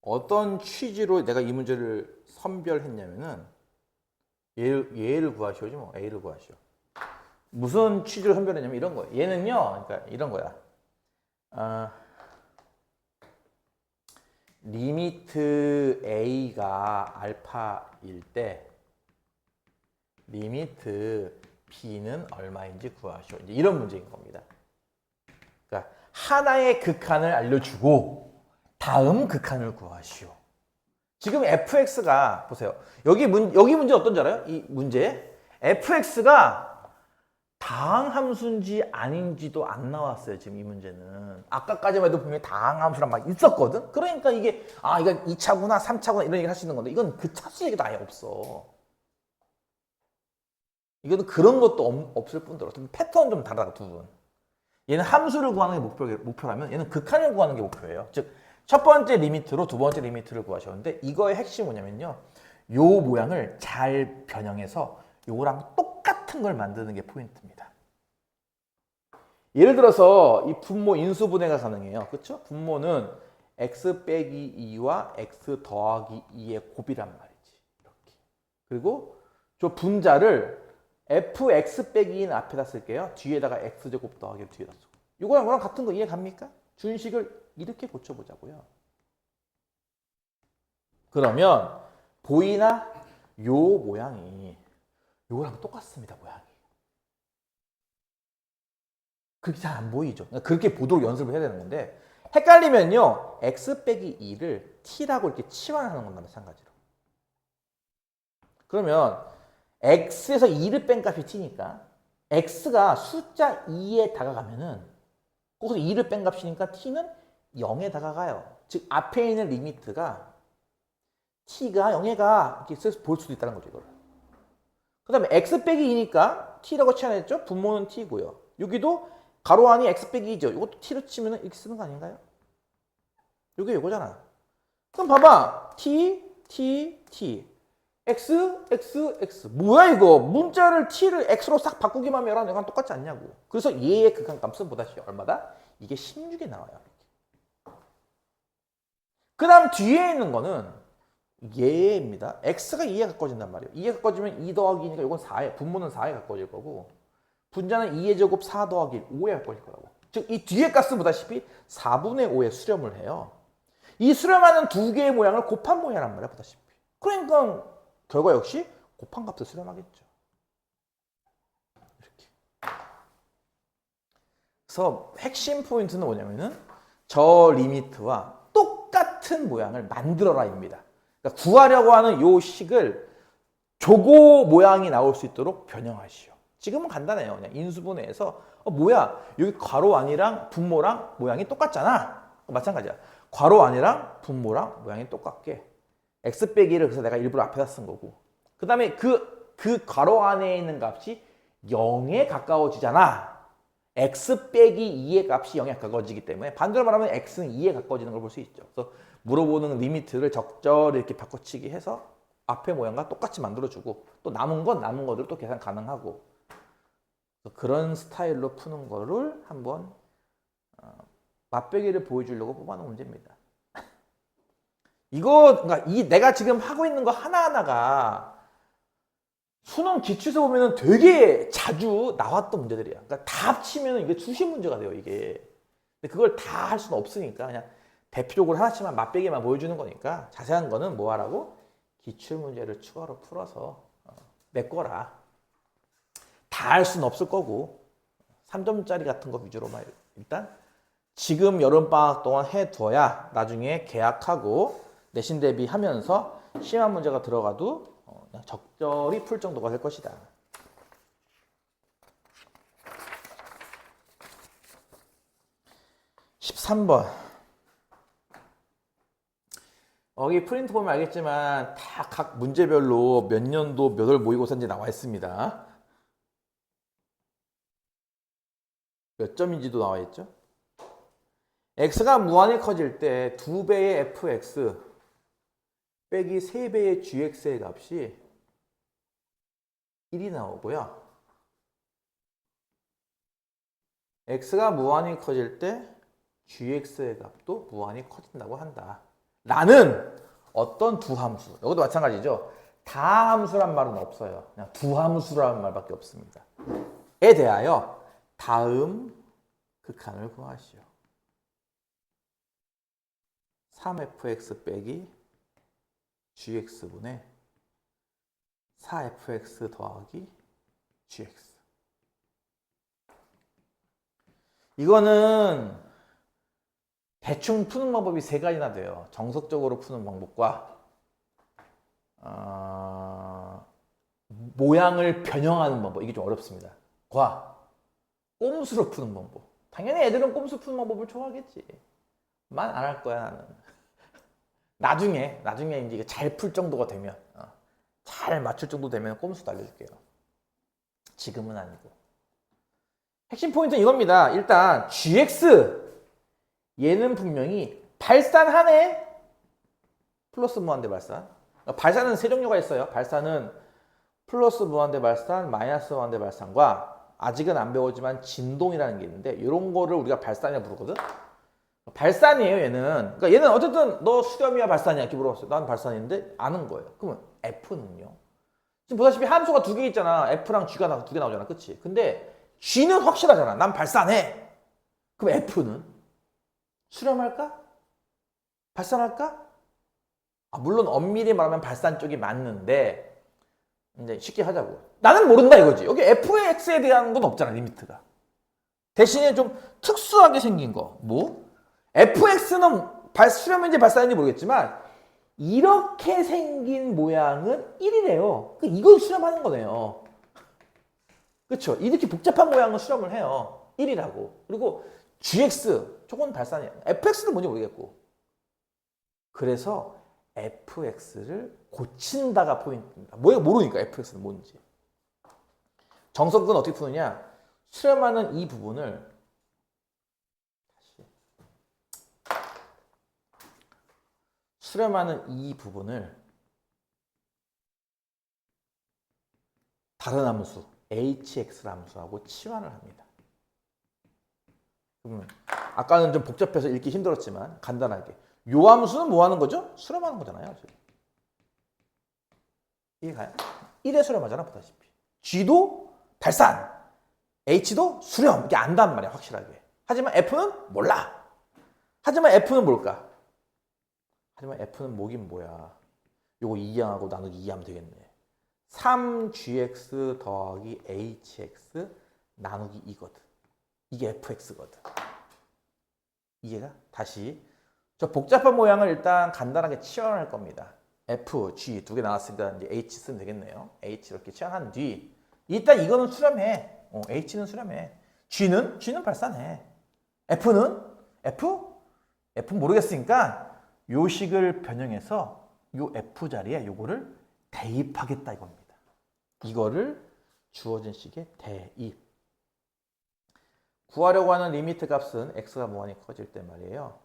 Speaker 1: 어떤 취지로 내가 이 문제를 선별했냐면은 얘를 구하시오지 뭐. A를 구하시오. 무슨 취지로 선별했냐면 이런 거예요. 얘는요, 그러니까 이런 거야. 리미트 A가 알파일 때 리미트 B는 얼마인지 구하시오. 이제 이런 문제인 겁니다. 그러니까 하나의 극한을 알려주고 다음 극한을 구하시오. 지금 fx가 보세요. 여기 문제 어떤지 알아요? 이 문제 fx가 다항함수인지 아닌지도 안 나왔어요. 지금 이 문제는 아까까지만 해도 분명히 다항함수란 막 있었거든. 그러니까 이게 이건 2차구나 3차구나 이런 얘기를 할 수 있는 건데 이건 그 차수 얘기도 아예 없어. 이거는 그런 것도 없을 뿐더러 패턴은 좀 다르다. 두 분. 얘는 함수를 구하는 게 목표라면 얘는 극한을 구하는 게 목표예요. 즉 첫 번째 리미트로 두 번째 리미트를 구하셨는데 이거의 핵심이 뭐냐면요. 요 모양을 잘 변형해서 요거랑 똑같은 걸 만드는 게 포인트입니다. 예를 들어서 이 분모 인수분해가 가능해요. 그렇죠? 분모는 x 빼기 2와 x 더하기 2의 곱이란 말이지. 이렇게. 그리고 저 분자를 fx 빼기 2는 앞에다 쓸게요. 뒤에다가 x제곱 더하기 뒤에다 쓰고. 이거랑 이거랑 같은 거 이해 갑니까? 준식을 이렇게 고쳐보자고요. 그러면 보이나? 요 모양이 요거랑 똑같습니다. 모양이. 그렇게 잘 안 보이죠? 그렇게 보도록 연습을 해야 되는 건데 헷갈리면요. x 빼기 2를 t라고 이렇게 치환하는 것과 마찬가지로. 그러면 x에서 2를 뺀 값이 t니까 x가 숫자 2에 다가가면은 거기서 2를 뺀 값이니까 t는 0에 다가가요. 즉 앞에 있는 리미트가 t가 0에 가 이렇게 볼 수도 있다는 거죠. 이걸. 그 다음에 x 빼기 2니까 t라고 치환했죠. 분모는 t고요. 여기도 가로 안이 x 빼기 2죠. 이것도 t로 치면 이렇게 쓰는 거 아닌가요? 이게 이거잖아. 그럼 봐봐. t, x, x, x. 뭐야 이거? 문자를 t를 x로 싹 바꾸기만 하면 얘랑 똑같지 않냐고. 그래서 얘의 극한값은 보다시피 얼마다? 이게 16이 나와요. 그 다음 뒤에 있는 거는 얘입니다. x가 2에 가까워진단 말이에요. 2에 가까워지면 2 더하기 2니까 이건 4에, 분모는 4에 가까워질 거고 분자는 2의 제곱 4 더하기 1, 5에 가까워질 거라고. 즉 이 뒤에 값은 보다시피 4분의 5에 수렴을 해요. 이 수렴하는 두 개의 모양을 곱한 모양이란 말이야. 보다시피. 그러니까 결과 역시 곱한 값을 수렴하겠죠. 이렇게. 그래서 핵심 포인트는 뭐냐면은 저 리미트와 똑같은 모양을 만들어라입니다. 그러니까 구하려고 하는 요 식을 조고 모양이 나올 수 있도록 변형하시오. 지금은 간단해요. 그냥 인수분해해서 뭐야 여기 괄호 안이랑 분모랑 모양이 똑같잖아. 마찬가지야. 괄호 안이랑 분모랑 모양이 똑같게 x 빼기를 그래서 내가 일부러 앞에다 쓴 거고 그 다음에 그 괄호 안에 있는 값이 0에 가까워지잖아. x 빼기 2의 값이 0에 가까워지기 때문에 반대로 말하면 x는 2에 가까워지는 걸 볼 수 있죠. 그래서 물어보는 리미트를 적절히 이렇게 바꿔치기 해서 앞에 모양과 똑같이 만들어주고 또 남은 건 남은 것들을 또 계산 가능하고 그런 스타일로 푸는 거를 한번 맛배기를 보여주려고 뽑아놓은 문제입니다. 그러니까 내가 지금 하고 있는 거 하나하나가 수능 기출에서 보면은 되게 자주 나왔던 문제들이야. 그러니까 다 합치면 이게 수십 문제가 돼요, 이게. 근데 그걸 다 할 수는 없으니까 그냥 대표적으로 하나씩만 맛배기만 보여주는 거니까 자세한 거는 뭐 하라고? 기출 문제를 추가로 풀어서 메꿔라. 다 할 수는 없을 거고 3점짜리 같은 거 위주로만 일단 지금 여름방학 동안 해둬야 나중에 개학하고 내신 대비하면서 심한 문제가 들어가도 그냥 적절히 풀 정도가 될 것이다. 13번. 여기 프린트 보면 알겠지만 다 각 문제별로 몇 년도 몇 월 모의고사인지 나와 있습니다. 몇 점인지도 나와 있죠. x가 무한히 커질 때 2배의 fx 빼기 3배의 gx의 값이 1이 나오고요. x가 무한히 커질 때 gx의 값도 무한히 커진다고 한다. 라는 어떤 두 함수. 이것도 마찬가지죠. 다 함수란 말은 없어요. 그냥 두 함수라는 말밖에 없습니다. 에 대하여 다음 극한을 구하시오. 3fx 빼기 gx분의 4fx 더하기 gx. 이거는 대충 푸는 방법이 세 가지나 돼요. 정석적으로 푸는 방법과 모양을 변형하는 방법. 이게 좀 어렵습니다. 과 꼼수로 푸는 방법. 당연히 애들은 꼼수 푸는 방법을 좋아하겠지. 만 안 할 거야 나는. 나중에 이제 잘 풀 정도가 되면 잘 맞출 정도 되면 꼼수도 알려줄게요. 지금은 아니고. 핵심 포인트는 이겁니다. 일단 gx 얘는 분명히 발산하네. 플러스 무한대 발산. 발산은 세 종류가 있어요. 발산은 플러스 무한대 발산, 마이너스 무한대 발산과 아직은 안 배웠지만 진동이라는 게 있는데 이런 거를 우리가 발산이라고 부르거든. 발산이에요, 얘는. 그러니까 얘는 어쨌든 너 수렴이야 발산이야 이렇게 물어봤어요. 난 발산인데 아는 거예요. 그러면 F는요? 지금 보다시피 함수가 두 개 있잖아. F랑 G가 두 개 나오잖아. 그치? 근데 G는 확실하잖아. 난 발산해. 그럼 F는? 수렴할까? 발산할까? 물론 엄밀히 말하면 발산 쪽이 맞는데 이제 쉽게 하자고. 나는 모른다 이거지. 여기 fx에 대한 건 없잖아, 리미트가. 대신에 좀 특수하게 생긴 거. 뭐? fx는 수렴인지 발산인지 모르겠지만 이렇게 생긴 모양은 1이래요. 이건 수렴하는 거네요. 그렇죠? 이렇게 복잡한 모양은 수렴을 해요. 1이라고. 그리고 gx, 저건 발산이에요. fx는 뭔지 모르겠고. 그래서 fx를 고친다가 포인트입니다. 모르니까 fx는 뭔지. 정석은 어떻게 푸느냐? 수렴하는 이 부분을 다른 함수 hx 함수하고 치환을 합니다. 그러면 아까는 좀 복잡해서 읽기 힘들었지만 간단하게 요 함수는 뭐 하는 거죠? 수렴하는 거잖아요. 이해가요? 1에 수렴하잖아, 보다시피. G도 발산, H도 수렴. 이게 안단 말이야, 확실하게. 하지만 F는 몰라. 하지만 F는 뭘까? 하지만 F는 뭐긴 뭐야. 요거 2항하고 나누기 2하면 되겠네. 3gx 더하기 hx 나누기 2거든. 이게 fx거든. 이해가? 다시. 저 복잡한 모양을 일단 간단하게 치환할 겁니다. f, g 두 개 나왔으니까 이제 h 쓰면 되겠네요. h 이렇게 치환한 뒤 일단 이거는 수렴해. h는 수렴해. g는 발산해. f는 모르겠으니까 요 식을 변형해서 요 f 자리에 요거를 대입하겠다 이겁니다. 이거를 주어진 식에 대입. 구하려고 하는 리미트 값은 x가 무한히 커질 때 말이에요.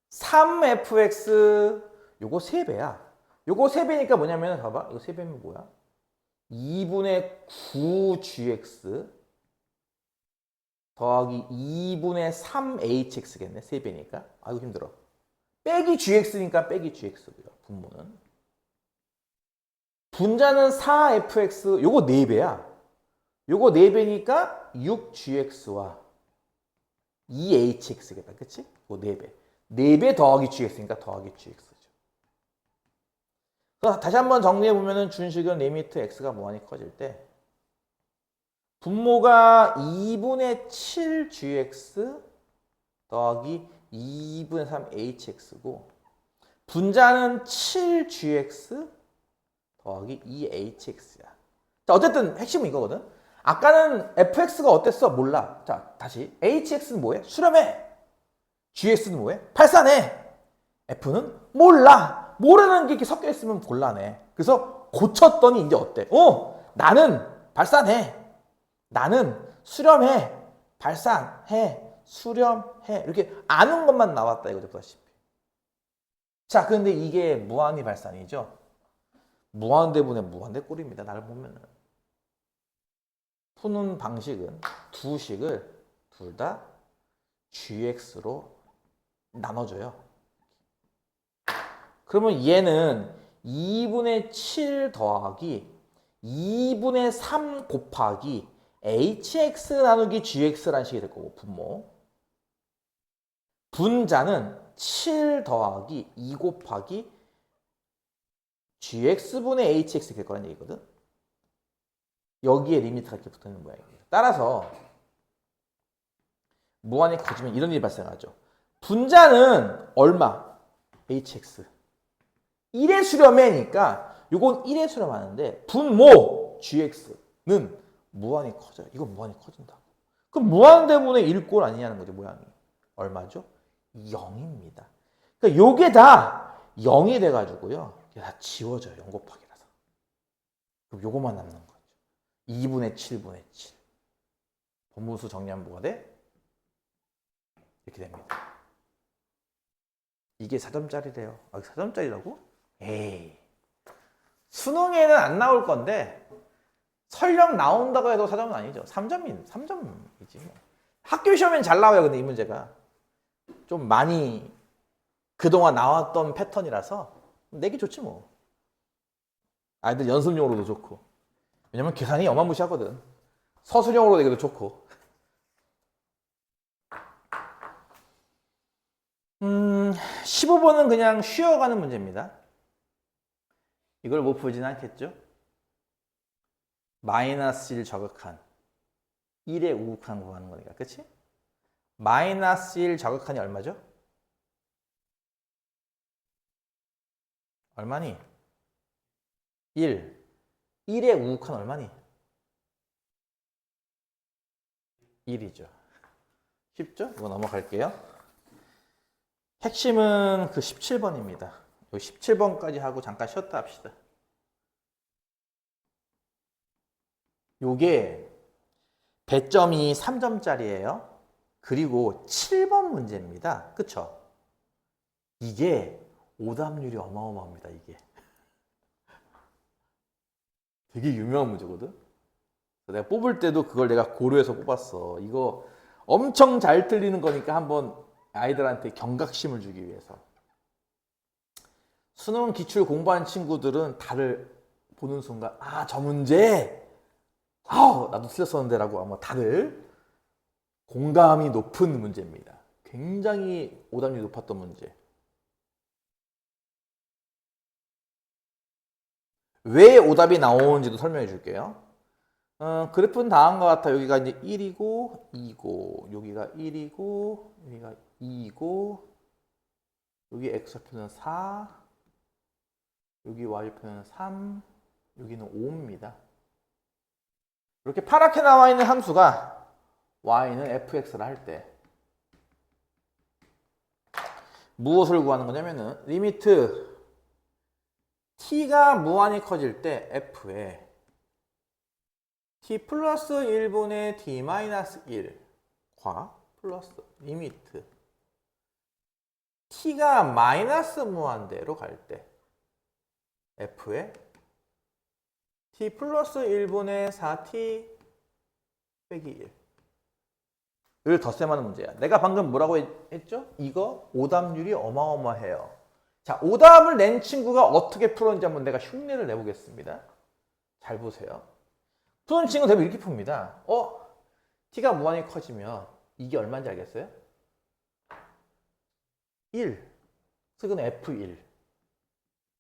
Speaker 1: 3fx 요거 3배야. 요거 3배니까 뭐냐면 봐봐. 이거 3배면 뭐야? 2분의 9gx 더하기 2분의 3hx겠네. 3배니까. 아이고 힘들어. 빼기 gx니까 빼기 gx고요. 분모는. 분자는 4fx, 요거 4배야. 요거 4배니까 6gx와 2hx겠다. 그치? 요거 4배. 4배 더하기 gx니까 더하기 gx죠. 그래서 다시 한번 정리해보면은 준식은 리미트 x가 무한히 커질 때 분모가 2분의 7gx 더하기 2분의 3hx고 분자는 7gx 더하기 2hx야. 자, 어쨌든 핵심은 이거거든. 아까는 fx가 어땠어? 몰라. 자, 다시. hx는 뭐해? 수렴해. gx는 뭐해? 발산해. f는 몰라. 모르는 게 이렇게 섞여 있으면 곤란해. 그래서 고쳤더니 이제 어때? 나는 발산해. 나는 수렴해. 발산해. 수렴해. 이렇게 아는 것만 나왔다 이거죠, 보다시피. 자, 근데 이게 무한히 발산이죠. 무한대분의 무한대 꼴입니다. 나를 보면은. 푸는 방식은 두 식을 둘 다 gx로 나눠줘요. 그러면 얘는 2분의 7 더하기 2분의 3 곱하기 hx 나누기 gx라는 식이 될 거고, 분모. 분자는 7 더하기 2 곱하기 gx분의 hx 될 거라는 얘기거든. 여기에 리미트가 이렇게 붙어있는 모양이에요. 따라서 무한히 커지면 이런 일이 발생하죠. 분자는 얼마? hx. 1의 수렴해니까 이건 1의 수렴하는데 분모 gx는 무한히 커져요. 이건 무한히 커진다고. 그럼 무한대분의 1꼴 아니냐는 거죠, 모양이. 얼마죠? 0입니다. 그러니까 요게 다 0이 돼가지고요. 이게 다 지워져요. 0 곱하기라서. 그럼 요거만 남는 거죠. 2분의 7분의 7. 분모수 정리하면 뭐가 돼? 이렇게 됩니다. 이게 4점짜리래요. 아, 4점짜리라고? 에이. 수능에는 안 나올 건데 설령 나온다고 해도 4점은 아니죠. 3점이지. 뭐. 학교 시험엔 잘 나와요. 근데 이 문제가 좀 많이 그동안 나왔던 패턴이라서 내기 좋지 뭐. 아이들 연습용으로도 좋고. 왜냐면 계산이 어마무시하거든. 서술형으로 내기도 좋고. 15번은 그냥 쉬어가는 문제입니다. 이걸 못 풀지는 않겠죠? 마이너스 1 저극한 1의 우극한 구하는 거니까. 그치? 마이너스 1 저극한이 얼마죠? 얼마니? 1. 1의 우극한 얼마니? 1이죠. 쉽죠? 이거 넘어갈게요. 핵심은 그 17번입니다. 여기 17번까지 하고 잠깐 쉬었다 합시다. 요게 배점이 3점짜리예요. 그리고 7번 문제입니다. 그쵸? 이게 오답률이 어마어마합니다. 이게 되게 유명한 문제거든. 내가 뽑을 때도 그걸 내가 고려해서 뽑았어. 이거 엄청 잘 틀리는 거니까 한번 아이들한테 경각심을 주기 위해서. 수능 기출 공부한 친구들은 다들 보는 순간 저 문제 나도 틀렸었는데 라고 아마 다들 공감이 높은 문제입니다. 굉장히 오답률이 높았던 문제. 왜 오답이 나오는지도 설명해 줄게요. 그래프는 다음과 같아. 여기가 이제 1이고 2고 여기가 1이고 여기가 2이고 여기 x표는 4 여기 y표는 3 여기는 5입니다. 이렇게 파랗게 나와 있는 함수가 y는 fx를 할 때 무엇을 구하는 거냐면은 리미트 t가 무한히 커질 때 f에 t 플러스 1분의 t 마이너스 1과 플러스 리미트 t가 마이너스 무한대로 갈 때 f에 t 플러스 1분의 4t 빼기 1 덧셈하는 문제야. 내가 방금 뭐라고 했죠? 이거 오답률이 어마어마해요. 자, 오답을 낸 친구가 어떻게 풀었는지 한번 내가 흉내를 내보겠습니다. 잘 보세요. 푸는 친구 대부분 이렇게 풉니다. t가 무한히 커지면 이게 얼마인지 알겠어요? 1. 그래서 이건 F1.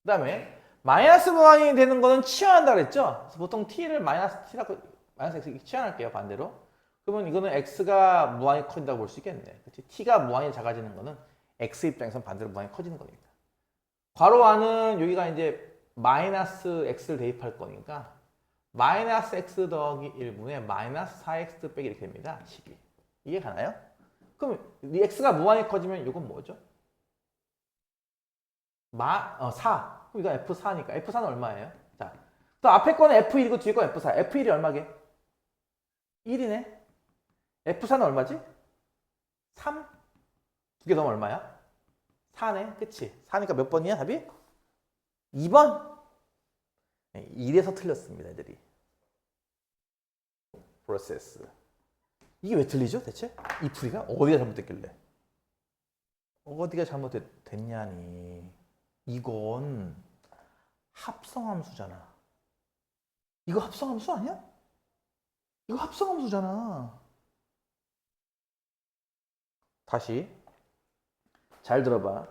Speaker 1: 그 다음에 마이너스 무한이 되는 거는 치환한다 그랬죠? 그래서 보통 t를 마이너스 t라고 마이너스 x 이렇게 치환할게요. 반대로. 그러면 이거는 x가 무한히 커진다고 볼 수 있겠네. 그치? t가 무한히 작아지는 거는 x 입장에서는 반대로 무한히 커지는 거니까. 괄호 안은 여기가 이제 마이너스 x를 대입할 거니까 마이너스 x 더하기 1분의 마이너스 4x 빼기 이렇게 됩니다. 식이. 이게 가나요? 그럼 이 x가 무한히 커지면 이건 뭐죠? 4. 그럼 이거 F4니까. F4는 얼마예요? 자, 또 앞에 거는 F1이고 뒤에 거는 F4. F1이 얼마게? 1이네. F4는 얼마지? 3. 두 개 더면 얼마야? 4네. 그치? 4니까 몇 번이야, 답이? 2번. 1에서 틀렸습니다, 애들이. 프로세스. 이게 왜 틀리죠, 대체? 이 풀이가? 어디가 잘못됐길래? 어디가 잘못됐냐니. 이건 합성함수잖아. 이거 합성함수 아니야? 이거 합성함수잖아. 다시 잘 들어봐.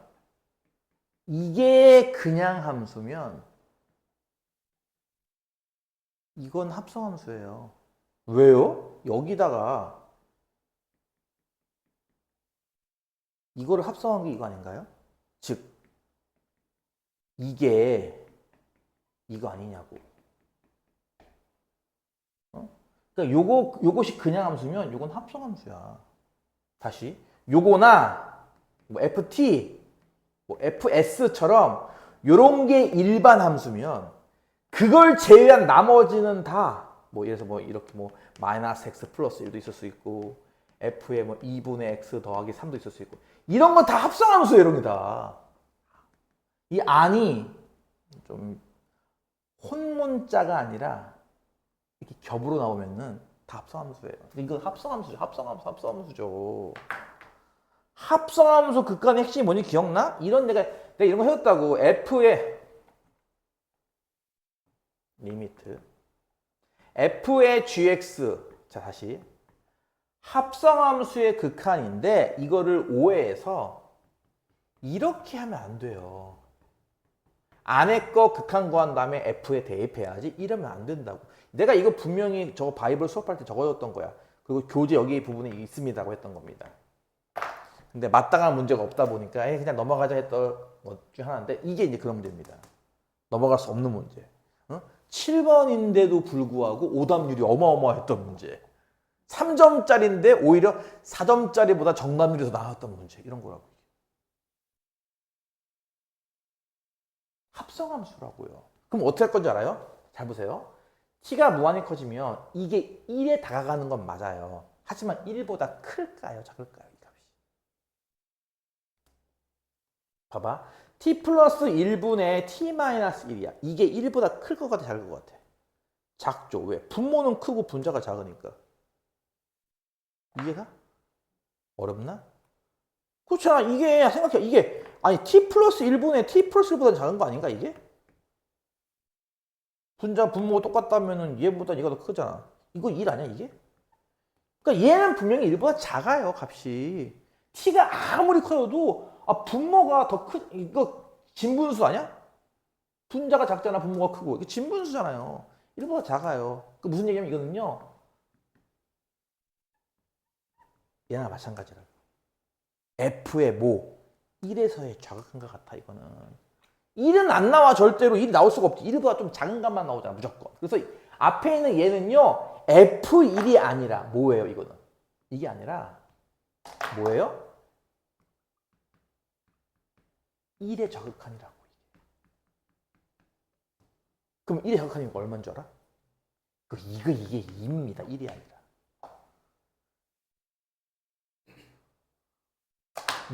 Speaker 1: 이게 그냥 함수면 이건 합성함수예요. 왜요? 여기다가 이거를 합성한 게 이거 아닌가요? 즉 이게 이거 아니냐고. 그러니까 요것이 그냥 함수면 요건 합성 함수야. 다시 요거나 뭐 ft, 뭐 fs처럼 요런 게 일반 함수면 그걸 제외한 나머지는 다 뭐 예를 들어서 뭐 이렇게 뭐 마이너스 x 플러스 1도 있을 수 있고 f에 뭐 2분의 x 더하기 3도 있을 수 있고 이런 건 다 합성 함수예요, 이런 게 다. 이 안이 좀 혼문자가 아니라 이렇게 겹으로 나오면은 다 합성함수예요. 이건 합성함수죠. 합성함수죠. 합성함수 극간의 핵심이 뭔지 기억나? 내가 이런 거 해줬다고. F의 리미트 F의 gx. 자, 다시 합성함수의 극한인데 이거를 오해해서 이렇게 하면 안 돼요. 안에 거 극한 구한 다음에 F에 대입해야지. 이러면 안 된다고. 내가 이거 분명히 저거 바이블 수업할 때 적어줬던 거야. 그리고 교재 여기 부분에 있습니다고 했던 겁니다. 근데 마땅한 문제가 없다 보니까 그냥 넘어가자 했던 것 중 하나인데 이게 이제 그런 문제입니다. 넘어갈 수 없는 문제. 7번인데도 불구하고 오답률이 어마어마했던 문제. 3점짜리인데 오히려 4점짜리보다 정답률이 더 나왔던 문제. 이런 거라고. 합성함수라고요. 그럼 어떻게 할 건지 알아요? 잘 보세요. t가 무한히 커지면 이게 1에 다가가는 건 맞아요. 하지만 1보다 클까요? 작을까요? 이 값이. 봐봐. t 플러스 1분의 t 마이너스 1이야. 이게 1보다 클 것 같아? 작을 것 같아? 작죠. 왜? 분모는 크고 분자가 작으니까. 이해가? 어렵나? 그렇잖아. 이게 생각해. 이게 아니 t 플러스 1분의 t 플러스 1보다 작은 거 아닌가 이게? 분자 분모가 똑같다면은 얘보다 얘가 더 크잖아. 이거 1 아니야 이게? 그러니까 얘는 분명히 1보다 작아요 값이. t가 아무리 커도 분모가 더 이거 진분수 아니야? 분자가 작잖아 분모가 크고. 이게 진분수잖아요. 1보다 작아요. 그 무슨 얘기냐면 이거는요. 얘나 마찬가지라고. f의 모 1에서의 좌극한과 같아 이거는. 1은 안 나와 절대로. 1이 나올 수가 없지. 1보다 좀 작은 값만 나오잖아 무조건. 그래서 앞에 있는 얘는요. F1이 아니라 뭐예요 이거는? 이게 아니라 뭐예요? 1의 좌극한이라고. 그럼 1의 좌극한이 얼마인 줄 알아? 이게 2입니다. 1이 아니라.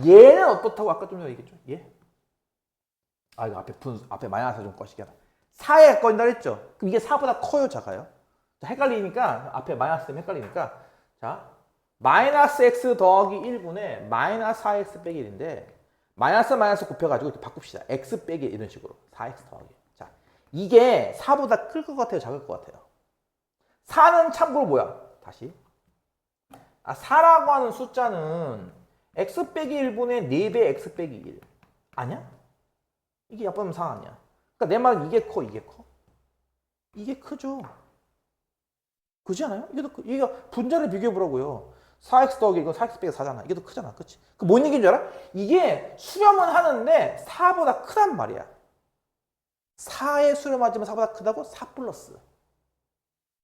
Speaker 1: 얘는 어떻다고 아까 좀 전에 얘기했죠? 얘? 이거 앞에 마이너스 좀 꺼시게 하라. 4에 꺼진다 그랬죠? 그럼 이게 4보다 커요, 작아요? 자, 헷갈리니까, 앞에 마이너스 때문에 헷갈리니까, 자, 마이너스 x 더하기 1분의 마이너스 4x 빼기 1인데 마이너스 마이너스 곱해가지고 이렇게 바꿉시다. x 빼기 이런 식으로 4x 더하기. 자, 이게 4보다 클 것 같아요? 작을 것 같아요? 4는 참고로 뭐야? 다시 4라고 하는 숫자는 x 빼기 1분의 4배 x 빼기 1 아니야? 이게 약분하면 4 아니야? 그러니까 내 말은 이게 커, 이게 커? 이게 크죠? 그지 않아요? 이게 더 이게 분자를 비교해보라고요. 4x 더하기 이건 4x 빼기 4잖아. 이게 더 크잖아. 그치? 그 뭔 얘기인 줄 알아? 이게 수렴은 하는데 4보다 크단 말이야. 4에 수렴하지만 4보다 크다고? 4 플러스.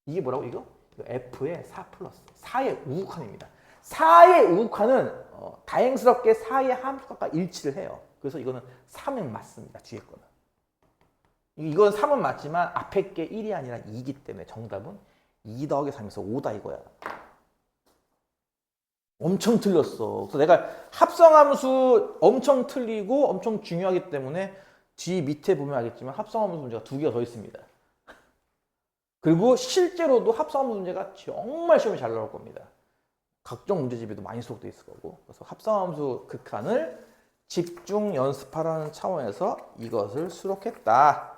Speaker 1: 이게 뭐라고 이거? F의 4 플러스. 4의 우극한입니다. 4의 우극한은 다행스럽게 4의 함수값과 일치를 해요. 그래서 이거는 3은 맞습니다. 뒤에 거는. 이건 3은 맞지만 앞에 게 1이 아니라 2이기 때문에 정답은 2 더하기 3에서 5다 이거야. 엄청 틀렸어. 그래서 내가 합성함수 엄청 틀리고 엄청 중요하기 때문에 뒤 밑에 보면 알겠지만 합성함수 문제가 2개가 더 있습니다. 그리고 실제로도 합성함수 문제가 정말 시험에 잘 나올 겁니다. 각종 문제집에도 많이 수록돼 있을 거고. 그래서 합성함수 극한을 집중 연습하라는 차원에서 이것을 수록했다.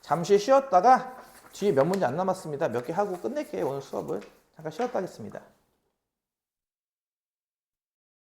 Speaker 1: 잠시 쉬었다가 뒤에 몇 문제 안 남았습니다. 몇 개 하고 끝낼게요. 오늘 수업을. 잠깐 쉬었다 하겠습니다.